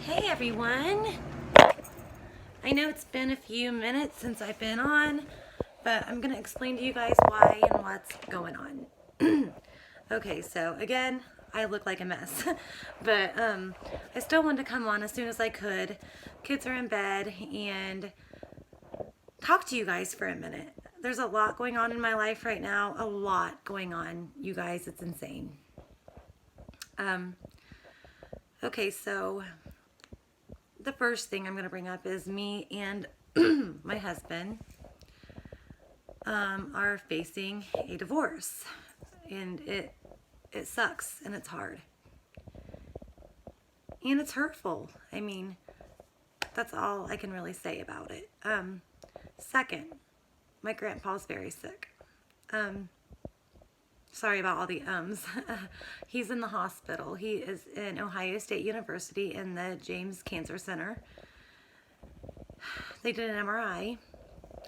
Hey everyone! I know it's been a few minutes since I've been on, but I'm going to explain to you guys why and what's going on. Okay, so again, I look like a mess, but I still wanted to come on as soon as I could. Kids are in bed and talk to you guys for a minute. There's a lot going on in my life right now, a lot going on, you guys, it's insane. Okay, so the first thing I'm going to bring up is me and my husband are facing a divorce, and it sucks and it's hard and it's hurtful. I mean, that's all I can really say about it. Second, my grandpa's very sick. Sorry about all the ums. He's in the hospital. He is in Ohio State University in the James Cancer Center. They did an MRI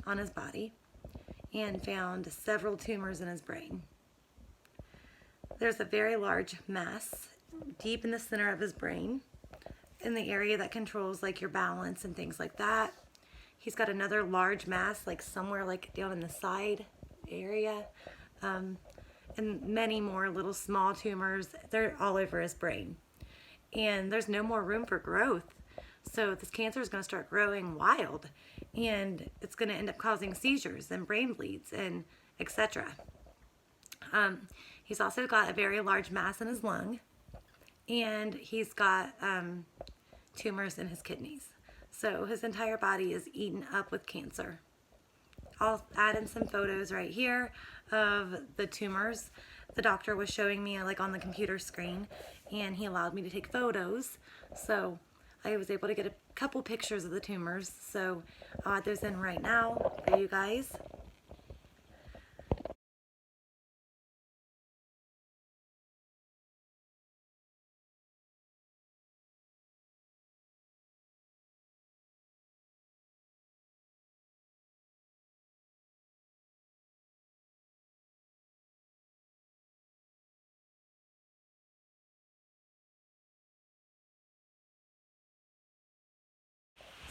on his body and found several tumors in his brain. There's a very large mass deep in the center of his brain, in the area that controls like your balance and things like that. He's got another large mass like somewhere like down in the side area, and many more little small tumors. They're all over his brain, and there's no more room for growth. So this cancer is going to start growing wild, and it's going to end up causing seizures and brain bleeds and etc. He's also got a very large mass in his lung, and he's got tumors in his kidneys. So his entire body is eaten up with cancer. I'll add in some photos right here of the tumors. The doctor was showing me like on the computer screen, and he allowed me to take photos. So I was able to get a couple pictures of the tumors. So I'll add those in right now for you guys.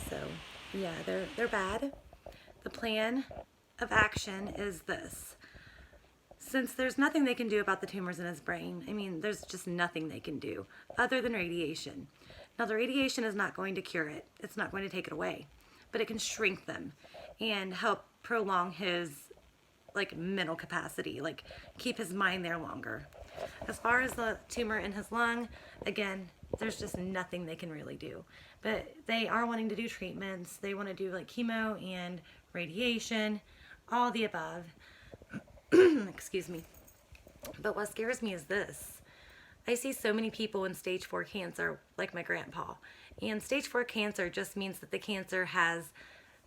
So yeah, they're bad. The plan of action is this. Since there's nothing they can do about the tumors in his brain, I mean, there's just nothing they can do other than radiation. Now, the radiation is not going to cure it. It's not going to take it away, but it can shrink them and help prolong his like mental capacity, like keep his mind there longer. As far as the tumor in his lung, again, there's just nothing they can really do. But they are wanting to do treatments. They want to do like chemo and radiation, all the above. Excuse me. But what scares me is this. I see so many people in stage 4 cancer, like my grandpa. And stage 4 cancer just means that the cancer has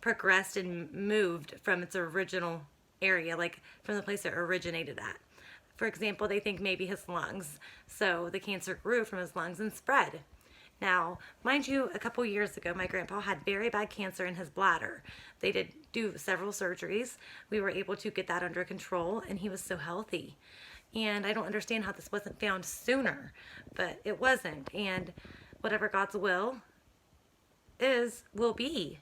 progressed and moved from its original area, like from the place it originated at. For example, they think maybe his lungs. So the cancer grew from his lungs and spread. Now, mind you, a couple years ago, my grandpa had very bad cancer in his bladder. They did do several surgeries. We were able to get that under control, and he was so healthy. And I don't understand how this wasn't found sooner, but it wasn't. And whatever God's will is, will be.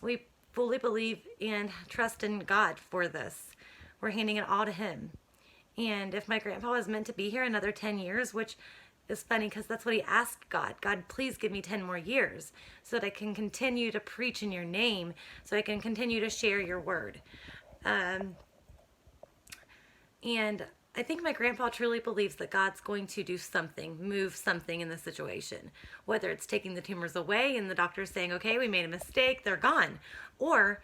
We fully believe and trust in God for this. We're handing it all to Him. And if my grandpa was meant to be here another 10 years, which is funny because that's what he asked God. God, please give me 10 more years so that I can continue to preach in your name, so I can continue to share your word. And I think my grandpa truly believes that God's going to do something, move something in the situation. Whether it's taking the tumors away and the doctor's saying, okay, we made a mistake, they're gone. Or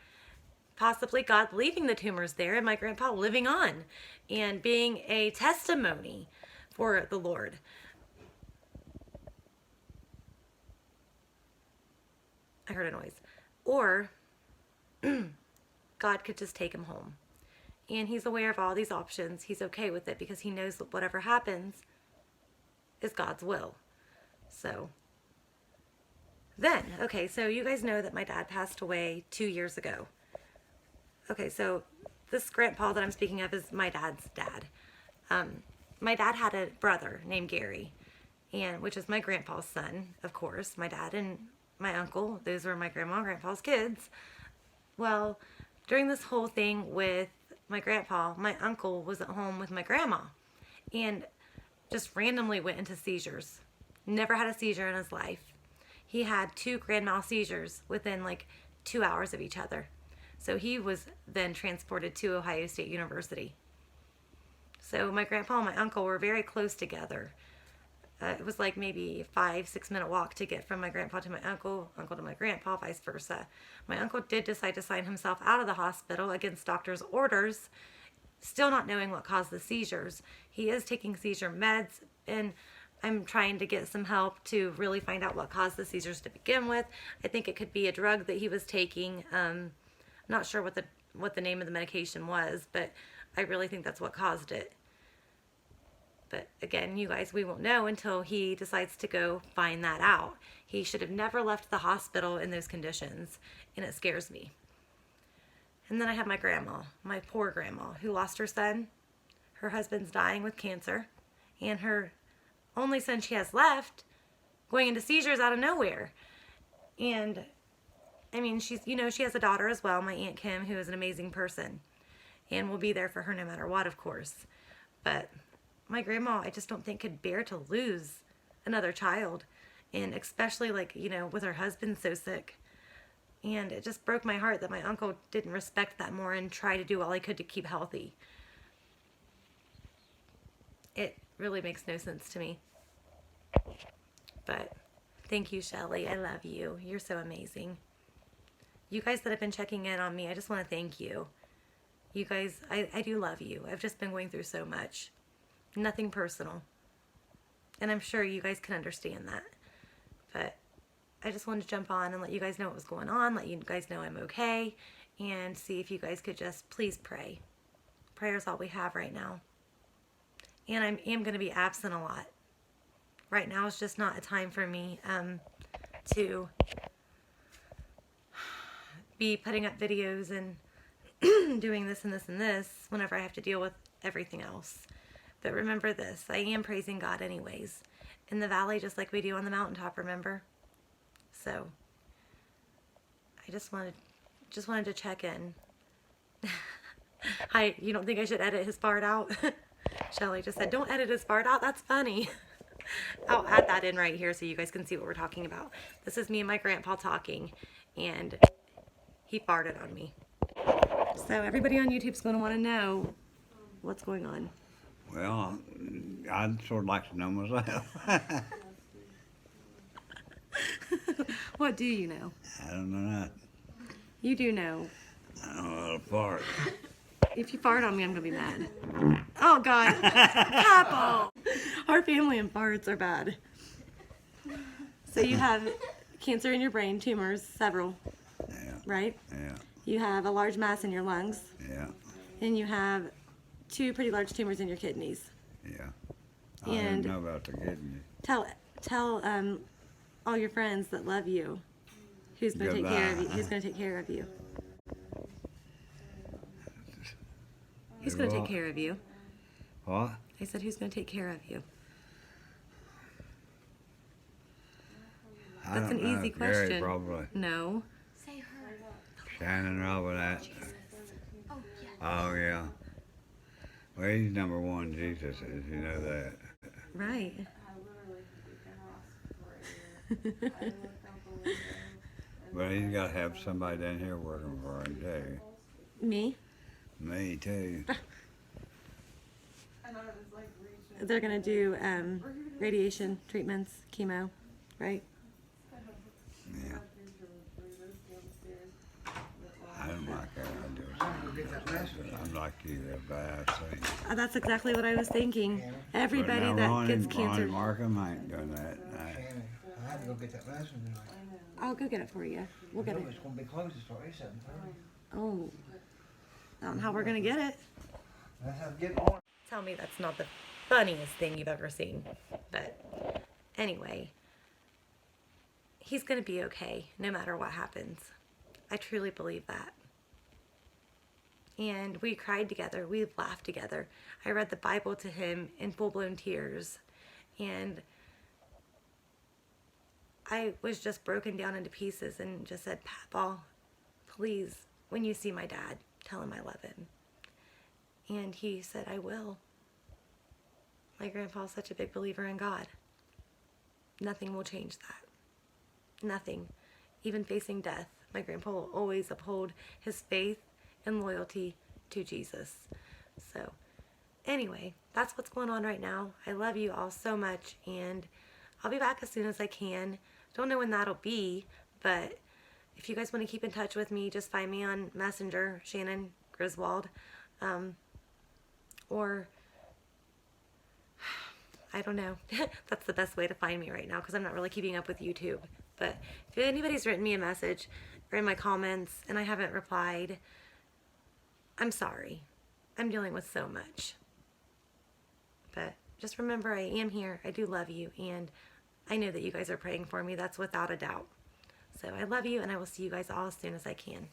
possibly God leaving the tumors there and my grandpa living on and being a testimony for the Lord. I heard a noise. Or God could just take him home. And he's aware of all these options. He's okay with it because he knows that whatever happens is God's will. So then, okay, so you guys know that my dad passed away 2 years ago. Okay, so this grandpa that I'm speaking of is my dad's dad. My dad had a brother named Gary, and which is my grandpa's son, of course. My dad and my uncle, those were my grandma and grandpa's kids. Well, during this whole thing with my grandpa, my uncle was at home with my grandma and just randomly went into seizures. Never had a seizure in his life. He had 2 grand mal seizures within like 2 hours of each other. So he was then transported to Ohio State University. So my grandpa and my uncle were very close together. It was like maybe a 5-6 minute walk to get from my grandpa to my uncle, uncle to my grandpa, vice versa. My uncle did decide to sign himself out of the hospital against doctor's orders, still not knowing what caused the seizures. He is taking seizure meds, and I'm trying to get some help to really find out what caused the seizures to begin with. I think it could be a drug that he was taking. I'm not sure what the name of the medication was, but I really think that's what caused it. But again, you guys, we won't know until he decides to go find that out. He should have never left the hospital in those conditions, and it scares me. And then I have my grandma, my poor grandma, who lost her son. Her husband's dying with cancer, and her only son she has left going into seizures out of nowhere. And I mean, she has a daughter as well, my Aunt Kim, who is an amazing person and will be there for her no matter what, of course. But my grandma, I just don't think could bear to lose another child, and especially with her husband so sick. And it just broke my heart that my uncle didn't respect that more and try to do all he could to keep healthy. It really makes no sense to me. But thank you, Shelly. I love you. You're so amazing. You guys that have been checking in on me, I just want to thank you. You guys, I do love you. I've just been going through so much. Nothing personal. And I'm sure you guys can understand that. But I just wanted to jump on and let you guys know what was going on, let you guys know I'm okay, and see if you guys could just please pray. Prayer is all we have right now. And I am going to be absent a lot. Right now is just not a time for me to be putting up videos and doing this and this and this whenever I have to deal with everything else. But remember this, I am praising God anyways. In the valley, just like we do on the mountaintop, remember? So, I just wanted to check in. You don't think I should edit his fart out? Shelly just said, don't edit his fart out, that's funny. I'll add that in right here so you guys can see what we're talking about. This is me and my grandpa talking, and he farted on me. So everybody on YouTube's going to want to know what's going on. Well, I'd sort of like to know myself. What do you know? I don't know that. You do know. I don't know how to fart. If you fart on me, I'm going to be mad. Oh, God. Apple. Our family and farts are bad. So you have cancer in your brain, tumors, several, Yeah. right? Yeah. You have a large mass in your lungs. Yeah. And you have 2 pretty large tumors in your kidneys. Yeah. I And didn't know about the kidney. Tell all your friends that love you who's going to take care of you. Who's going to take care of you? Who's going to take care of you? What? I said, who's going to take care of you? I That's don't an know. easy Gary, question. probably. No. Say her. Shannon Robinette. Oh, yeah. Oh, yeah. Well, he's number 1, Jesus, if you know that. Right. But he's got to have somebody down here working for him, too. Me? Me, too. They're going to do radiation treatments, chemo, right? Yeah. I don't like that. I'm like you, everybody I see. That's exactly what I was thinking. Everybody But now that Ronnie, gets cancer. Ronnie Markham ain't doing that. I had to go get that last one tonight. I'll go get it for you. We'll get it. It's going to be closed at 7:30. Oh. I don't know how we're going to get it. That's how to get on. Tell me that's not the funniest thing you've ever seen. But anyway, he's going to be okay no matter what happens. I truly believe that. And we cried together. We laughed together. I read the Bible to him in full-blown tears. And I was just broken down into pieces and just said, Papa, please, when you see my dad, tell him I love him. And he said, I will. My grandpa's such a big believer in God. Nothing will change that. Nothing. Even facing death, my grandpa will always uphold his faith and loyalty to Jesus. So, anyway, that's what's going on right now. I love you all so much, and I'll be back as soon as I can. Don't know when that'll be, but if you guys want to keep in touch with me, just find me on Messenger, Shannon Griswold, or I don't know. That's the best way to find me right now because I'm not really keeping up with YouTube. But if anybody's written me a message or in my comments and I haven't replied, I'm sorry. I'm dealing with so much. But just remember, I am here. I do love you. And I know that you guys are praying for me. That's without a doubt. So I love you, and I will see you guys all as soon as I can.